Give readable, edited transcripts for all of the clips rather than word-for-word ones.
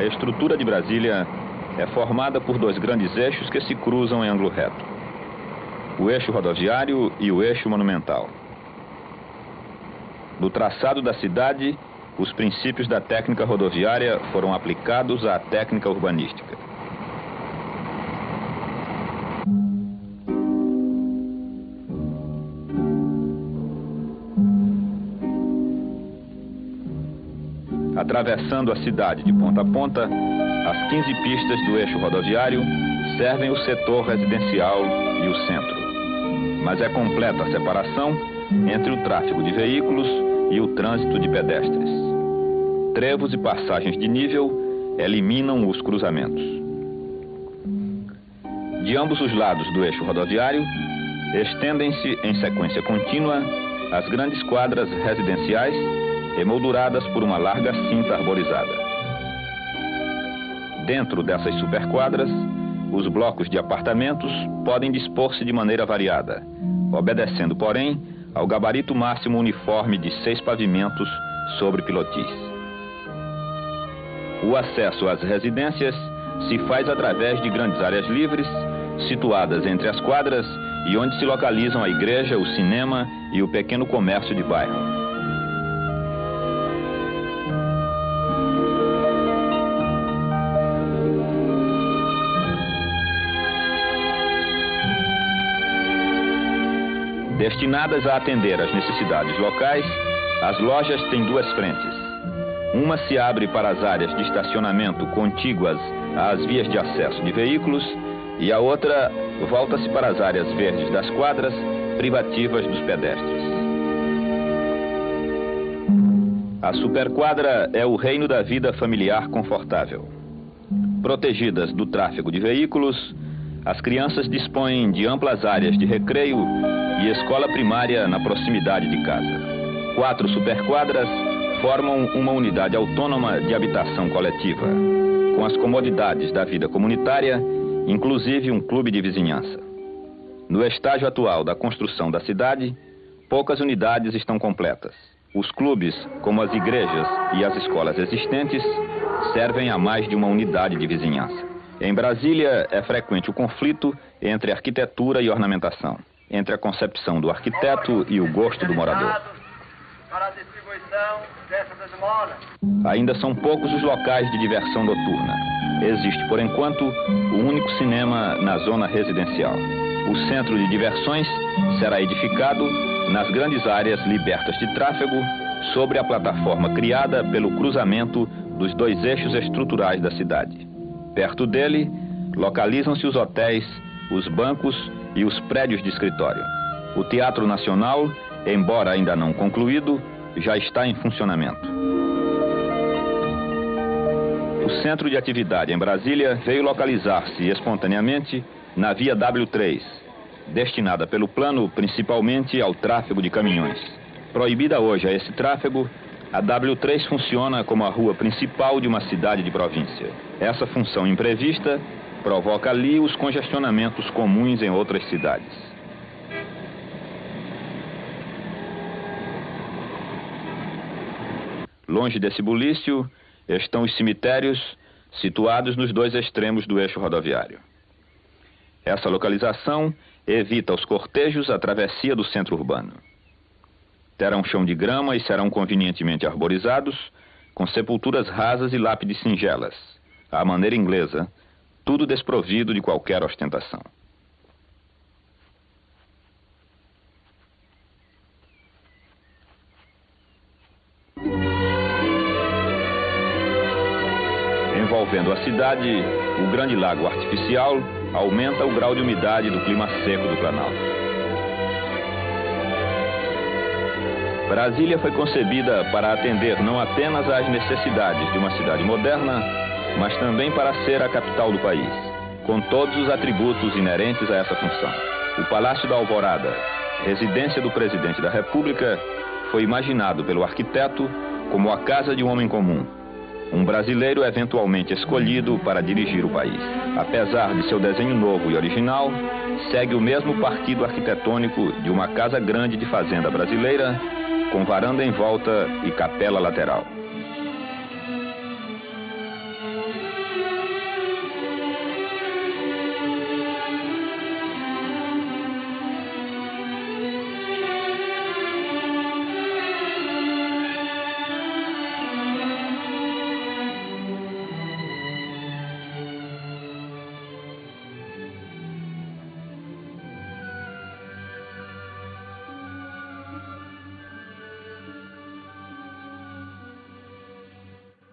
A estrutura de Brasília é formada por dois grandes eixos que se cruzam em ângulo reto: o eixo rodoviário e o eixo monumental. No traçado da cidade, os princípios da técnica rodoviária foram aplicados à técnica urbanística. Atravessando a cidade de ponta a ponta, as 15 pistas do eixo rodoviário servem o setor residencial e o centro. Mas é completa a separação entre o tráfego de veículos e o trânsito de pedestres. Trevos e passagens de nível eliminam os cruzamentos. De ambos os lados do eixo rodoviário, estendem-se em sequência contínua as grandes quadras residenciais emolduradas por uma larga cinta arborizada. Dentro dessas superquadras, os blocos de apartamentos podem dispor-se de maneira variada, obedecendo, porém, ao gabarito máximo uniforme de 6 pavimentos sobre pilotis. O acesso às residências se faz através de grandes áreas livres, situadas entre as quadras e onde se localizam a igreja, o cinema e o pequeno comércio de bairro. Destinadas a atender às necessidades locais, as lojas têm duas frentes. Uma se abre para as áreas de estacionamento contíguas às vias de acesso de veículos e a outra volta-se para as áreas verdes das quadras, privativas dos pedestres. A superquadra é o reino da vida familiar confortável. Protegidas do tráfego de veículos, as crianças dispõem de amplas áreas de recreio e escola primária na proximidade de casa. 4 superquadras formam uma unidade autônoma de habitação coletiva, com as comodidades da vida comunitária, inclusive um clube de vizinhança. No estágio atual da construção da cidade, poucas unidades estão completas. Os clubes, como as igrejas e as escolas existentes, servem a mais de uma unidade de vizinhança. Em Brasília, é frequente o conflito entre arquitetura e ornamentação, entre a concepção do arquiteto e o gosto do morador. Ainda são poucos os locais de diversão noturna. Existe, por enquanto, o único cinema na zona residencial. O centro de diversões será edificado nas grandes áreas libertas de tráfego, sobre a plataforma criada pelo cruzamento dos dois eixos estruturais da cidade. Perto dele, localizam-se os hotéis, os bancos e os prédios de escritório. O Teatro Nacional, embora ainda não concluído, já está em funcionamento. O centro de atividade em Brasília veio localizar-se espontaneamente na via W3, destinada pelo plano principalmente ao tráfego de caminhões. Proibida hoje a esse tráfego, a W3 funciona como a rua principal de uma cidade de província. Essa função imprevista provoca ali os congestionamentos comuns em outras cidades. Longe desse bulício estão os cemitérios situados nos dois extremos do eixo rodoviário. Essa localização evita aos cortejos a travessia do centro urbano. Terão chão de grama e serão convenientemente arborizados, com sepulturas rasas e lápides singelas, à maneira inglesa, tudo desprovido de qualquer ostentação. Envolvendo a cidade, o grande lago artificial aumenta o grau de umidade do clima seco do Planalto. Brasília foi concebida para atender não apenas às necessidades de uma cidade moderna, mas também para ser a capital do país, com todos os atributos inerentes a essa função. O Palácio da Alvorada, residência do presidente da República, foi imaginado pelo arquiteto como a casa de um homem comum, um brasileiro eventualmente escolhido para dirigir o país. Apesar de seu desenho novo e original, segue o mesmo partido arquitetônico de uma casa grande de fazenda brasileira, com varanda em volta e capela lateral.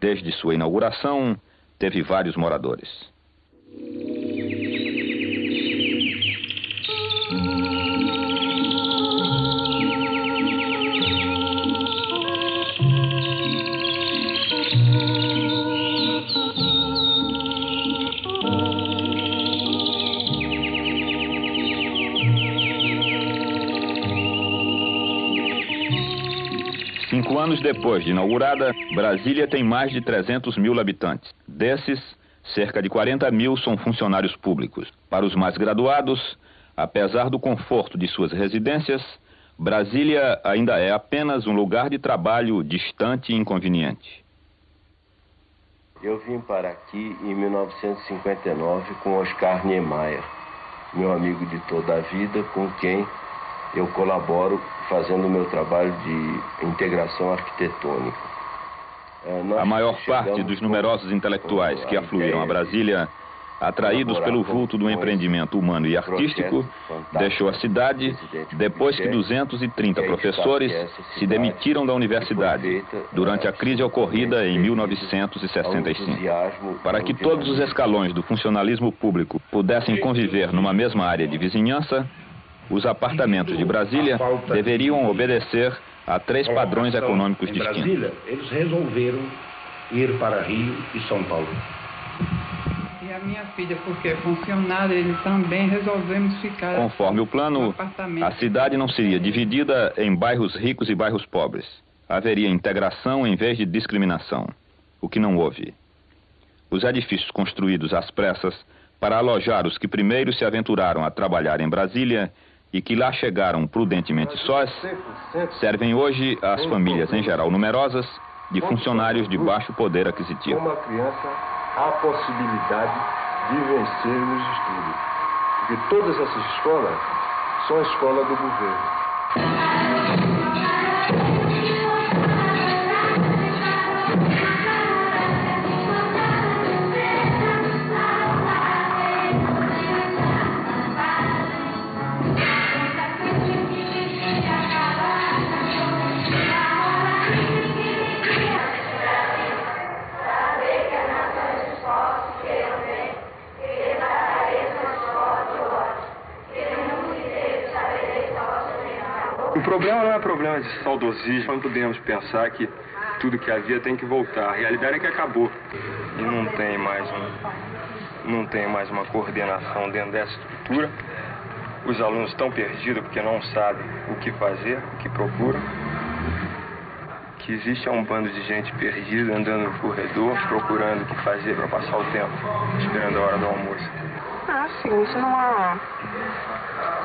Desde sua inauguração, teve vários moradores. 5 anos depois de inaugurada, Brasília tem mais de 300 mil habitantes. Desses, cerca de 40 mil são funcionários públicos. Para os mais graduados, apesar do conforto de suas residências, Brasília ainda é apenas um lugar de trabalho distante e inconveniente. Eu vim para aqui em 1959 com Oscar Niemeyer, meu amigo de toda a vida, com quem eu colaboro fazendo o meu trabalho de integração arquitetônica. A maior parte dos numerosos intelectuais que afluíram a Brasília, atraídos pelo vulto do empreendimento humano e artístico, deixou a cidade depois que 230 professores se demitiram da universidade durante a crise ocorrida em 1965. Para que todos os escalões do funcionalismo público pudessem conviver numa mesma área de vizinhança, os apartamentos de Brasília deveriam obedecer a 3 padrões econômicos distintos. Em Brasília, eles resolveram ir para Rio e São Paulo. E a minha filha, porque é funcionária, ele também resolvemos ficar... Conforme o plano, a cidade não seria dividida em bairros ricos e bairros pobres. Haveria integração em vez de discriminação, o que não houve. Os edifícios construídos às pressas para alojar os que primeiro se aventuraram a trabalhar em Brasília e que lá chegaram prudentemente sós, servem hoje às famílias, em geral numerosas, de funcionários de baixo poder aquisitivo. Como a criança, há possibilidade de vencer nos estudos, porque todas essas escolas são escolas do governo. O problema não é problema de saudosismo, não podemos pensar que tudo que havia tem que voltar. A realidade é que acabou. E não tem mais uma coordenação dentro dessa estrutura. Os alunos estão perdidos porque não sabem o que fazer, o que procuram. Que existe um bando de gente perdida andando no corredor, procurando o que fazer para passar o tempo, esperando a hora do almoço. Sim, isso não há,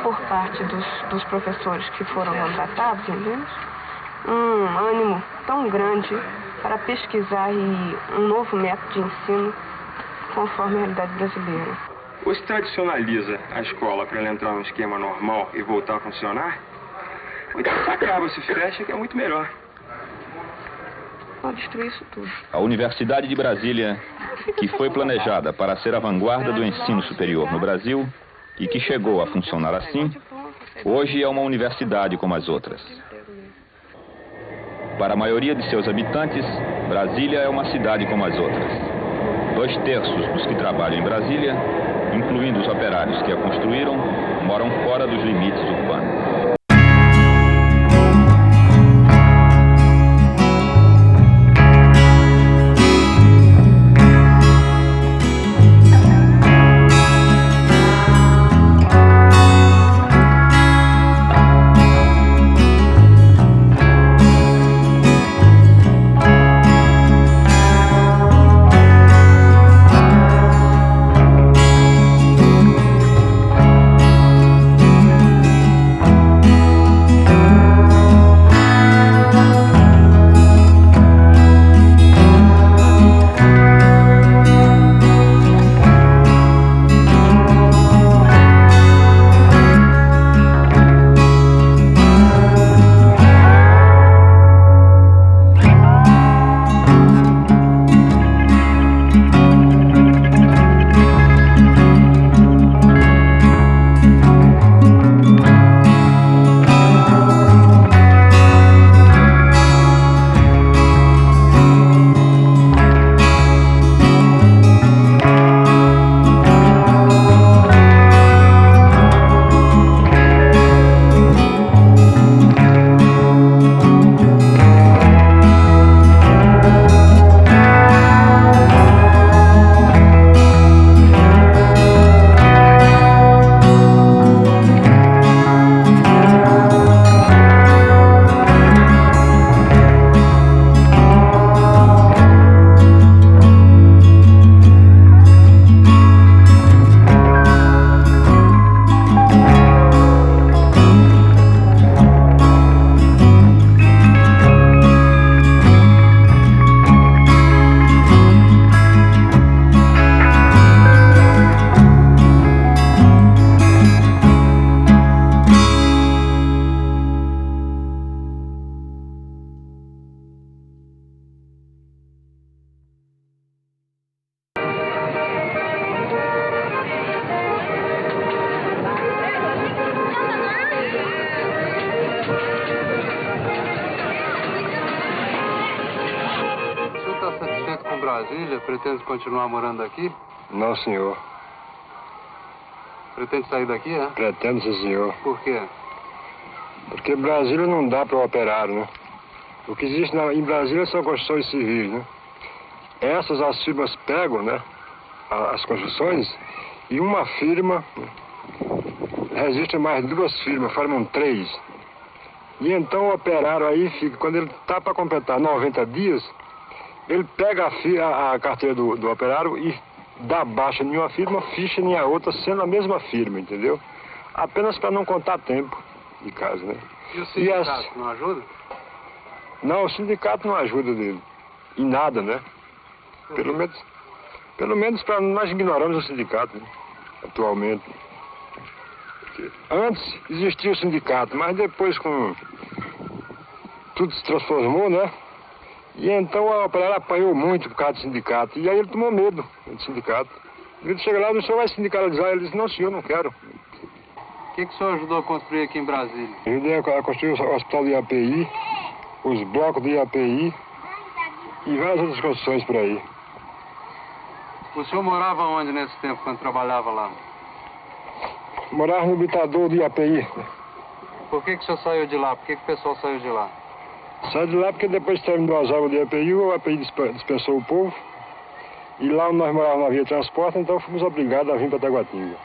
por parte dos professores que foram contratados, entende? Um ânimo tão grande para pesquisar um novo método de ensino conforme a realidade brasileira. Ou se tradicionaliza a escola para ela entrar num esquema normal e voltar a funcionar, ou então se acaba, se fecha, que é muito melhor. Pode destruir isso tudo. A Universidade de Brasília, que foi planejada para ser a vanguarda do ensino superior no Brasil e que chegou a funcionar assim, hoje é uma universidade como as outras. Para a maioria de seus habitantes, Brasília é uma cidade como as outras. 2/3 dos que trabalham em Brasília, incluindo os operários que a construíram, moram fora dos limites urbanos. Brasília? Pretende continuar morando aqui? Não, senhor. Pretende sair daqui, é? Pretendo, sim, senhor. Por quê? Porque Brasília não dá para o operário, né? O que existe em Brasília são construções civis, né? Essas as firmas pegam, né? As construções, e uma firma, né? Resiste mais 2 firmas, formam 3. E então o operário aí fica, quando ele está para completar 90 dias, ele pega a carteira do operário e dá baixa em uma firma, ficha em outra, sendo a mesma firma, entendeu? Apenas para não contar tempo de casa, né? E o sindicato não ajuda? Não, o sindicato não ajuda dele. Em nada, né? Pelo menos para nós ignoramos o sindicato, né? Atualmente. Antes existia o sindicato, mas depois tudo se transformou, né? E então o operário apanhou muito por causa do sindicato. E aí ele tomou medo do sindicato. Ele chega lá, o senhor vai sindicalizar? Ele disse, não, senhor, não quero. O que o senhor ajudou a construir aqui em Brasília? Eu ajudei a construir o hospital do IAPI, os blocos do IAPI e várias outras construções por aí. O senhor morava onde nesse tempo, quando trabalhava lá? Morava no habitador do IAPI. Por que o senhor saiu de lá? Por que o pessoal saiu de lá? Saiu de lá porque depois que terminou as obras do IAPI, o IAPI dispensou o povo. E lá onde nós morávamos não havia transporte, então fomos obrigados a vir para Taguatinga.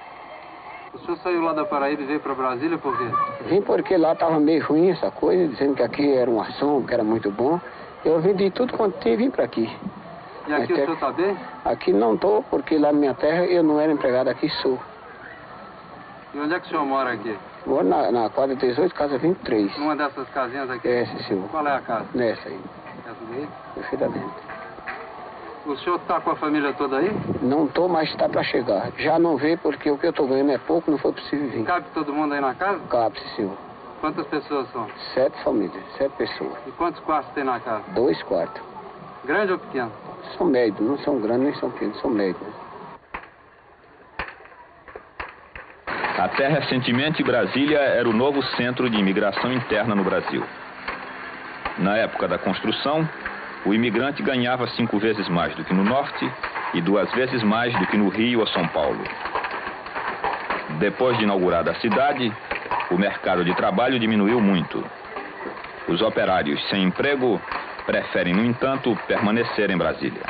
O senhor saiu lá da Paraíba e veio para Brasília por quê? Vim porque lá estava meio ruim essa coisa, dizendo que aqui era um assombro, que era muito bom. Eu vendi tudo quanto tinha e vim para aqui. E aqui o senhor está bem? Aqui não estou, porque lá na minha terra eu não era empregado, aqui sou. E onde é que o senhor mora aqui? Moro na quadra 18, casa 23. Numa dessas casinhas aqui? Essa, senhor. Qual é a casa? Nessa aí. Essa daí? Perfeitamente. O senhor está com a família toda aí? Não estou, mas está para chegar. Já não veio porque o que eu estou ganhando é pouco, não foi possível vir. Cabe todo mundo aí na casa? Cabe, senhor. Quantas pessoas são? 7 famílias, 7 pessoas. E quantos quartos tem na casa? 2 quartos. Grande ou pequeno? São médios, não são grandes nem são pequenos, são médios. Até recentemente, Brasília era o novo centro de imigração interna no Brasil. Na época da construção, o imigrante ganhava 5 vezes mais do que no norte e 2 vezes mais do que no Rio ou São Paulo. Depois de inaugurada a cidade, o mercado de trabalho diminuiu muito. Os operários sem emprego preferem, no entanto, permanecer em Brasília.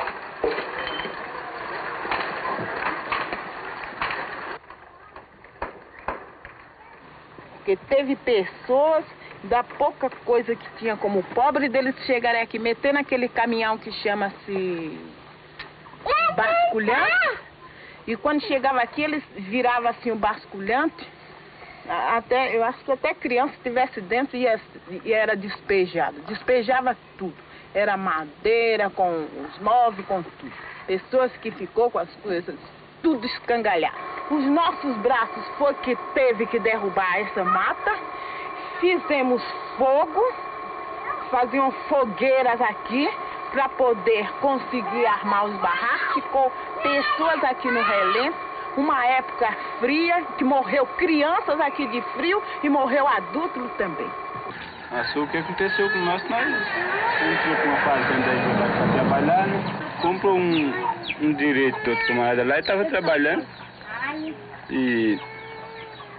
Porque teve pessoas da pouca coisa que tinha como pobre deles chegarem aqui, meter naquele caminhão que chama-se basculhante. E quando chegava aqui, eles viravam assim o basculhante. Até, eu acho que até criança estivesse dentro e era despejado. Despejava tudo. Era madeira, com os móveis, com tudo. Pessoas que ficou com as coisas tudo escangalhado. Os nossos braços foi que teve que derrubar essa mata. Fizemos fogo, faziam fogueiras aqui para poder conseguir armar os barracos. Ficou pessoas aqui no relento. Uma época fria, que morreu crianças aqui de frio e morreu adultos também. O que aconteceu com nós entrou com uma fazenda aí para trabalhar, né? Comprou um direito do outro camarada lá e estava trabalhando. E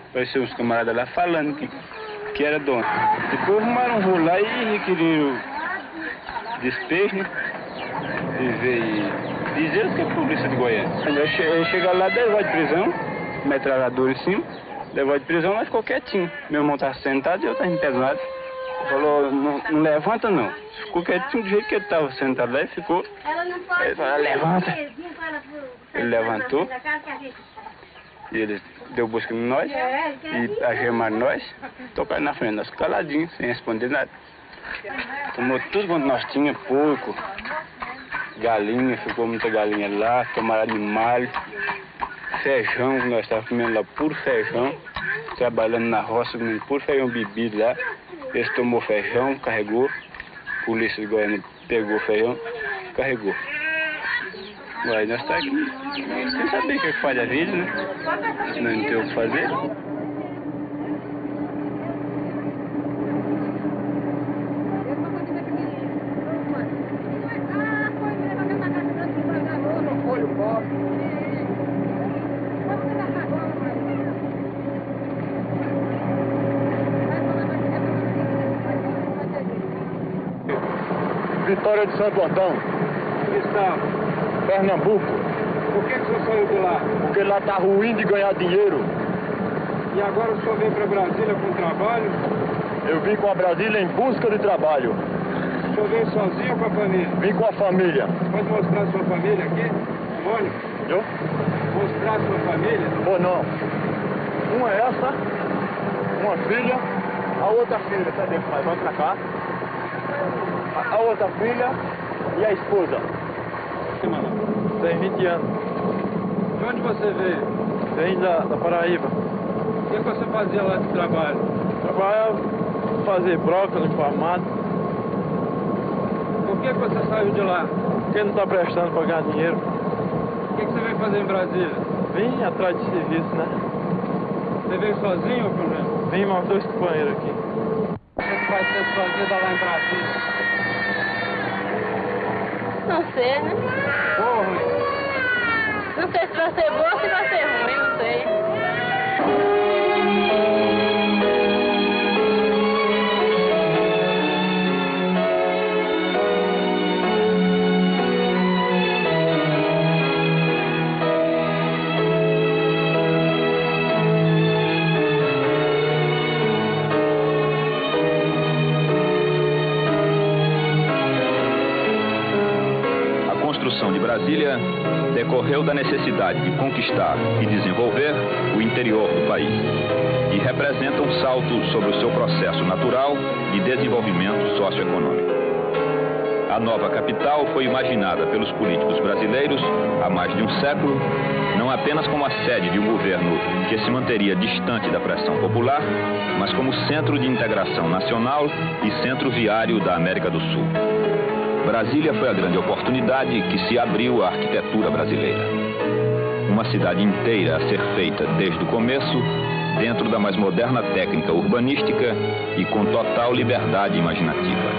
apareceu uns camaradas lá falando que era dono. Depois arrumaram um rolo lá e requeriram despejo, né? E veio dizer que é a polícia de Goiânia. Ele chega lá, 10 horas de prisão, metralhador em cima, 10 horas de prisão, mas ficou quietinho. Meu irmão estava sentado e eu estava empesado. Falou, não levanta não. Ficou quietinho do jeito que ele estava sentado lá e ficou. Ele falou, levanta. Ele levantou. E eles deu busca em nós e agemaram nós, tocaram na frente, nós caladinhos, sem responder nada. Tomou tudo quanto nós tínhamos, porco, galinha, ficou muita galinha lá, tomaram animal, feijão, nós estávamos comendo lá puro feijão, trabalhando na roça, comendo puro feijão bebido lá. Eles tomou feijão, carregou, a polícia de Goiânia pegou o feijão, carregou. Mas nós estamos aqui, sem saber o que faz a vida, né? Não tem o que fazer. Vitória de Santo Antão. Que estado? Pernambuco. Por que você saiu de lá? Porque lá tá ruim de ganhar dinheiro. E agora o senhor veio para Brasília com trabalho? Eu vim com a Brasília em busca de trabalho. O senhor veio sozinho ou com a família? Vim com a família. Pode mostrar sua família aqui? Mônica? Eu? Mostrar sua família? Ou não. Uma é essa, uma filha, a outra filha, cadê o pai? Vamos pra cá. A outra filha e a esposa. Tem 20 anos. De onde você veio? Vem da Paraíba. O que você fazia lá de trabalho? Trabalhava fazer brócolis no farmácia. Por que você saiu de lá? Porque não está prestando para ganhar dinheiro. O que você veio fazer em Brasília? Vim atrás de serviço, né? Você veio sozinho ou com gente? Vim mais 2 companheiros aqui. O que vai ser sua vida lá em Brasília? Não sei, né? Boa ou ruim? Não sei se vai ser boa ou se vai ser ruim, não sei. De Brasília decorreu da necessidade de conquistar e desenvolver o interior do país e representa um salto sobre o seu processo natural de desenvolvimento socioeconômico. A nova capital foi imaginada pelos políticos brasileiros há mais de um século, não apenas como a sede de um governo que se manteria distante da pressão popular, mas como centro de integração nacional e centro viário da América do Sul. Brasília foi a grande oportunidade que se abriu à arquitetura brasileira. Uma cidade inteira a ser feita desde o começo, dentro da mais moderna técnica urbanística e com total liberdade imaginativa.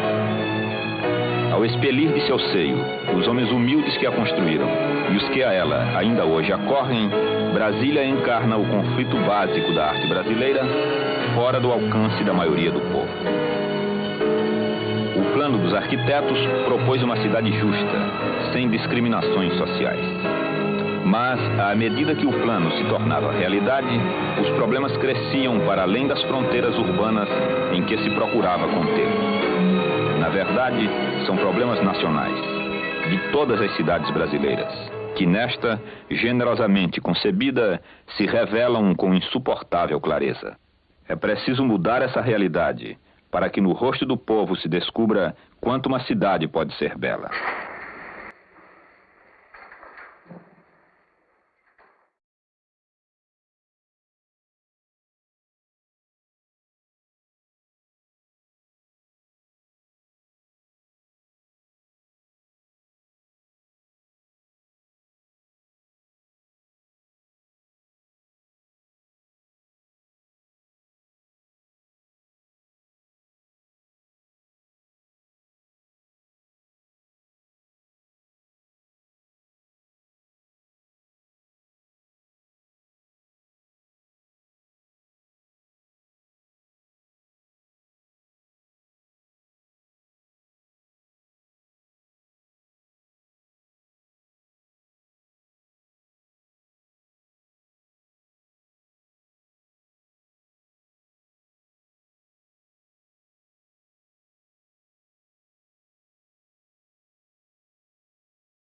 Ao expelir de seu seio os homens humildes que a construíram e os que a ela ainda hoje acorrem, Brasília encarna o conflito básico da arte brasileira, fora do alcance da maioria do povo. O plano dos arquitetos propôs uma cidade justa, sem discriminações sociais. Mas, à medida que o plano se tornava realidade, os problemas cresciam para além das fronteiras urbanas em que se procurava contê-los. Na verdade, são problemas nacionais, de todas as cidades brasileiras, que nesta, generosamente concebida, se revelam com insuportável clareza. É preciso mudar essa realidade, para que no rosto do povo se descubra quanto uma cidade pode ser bela.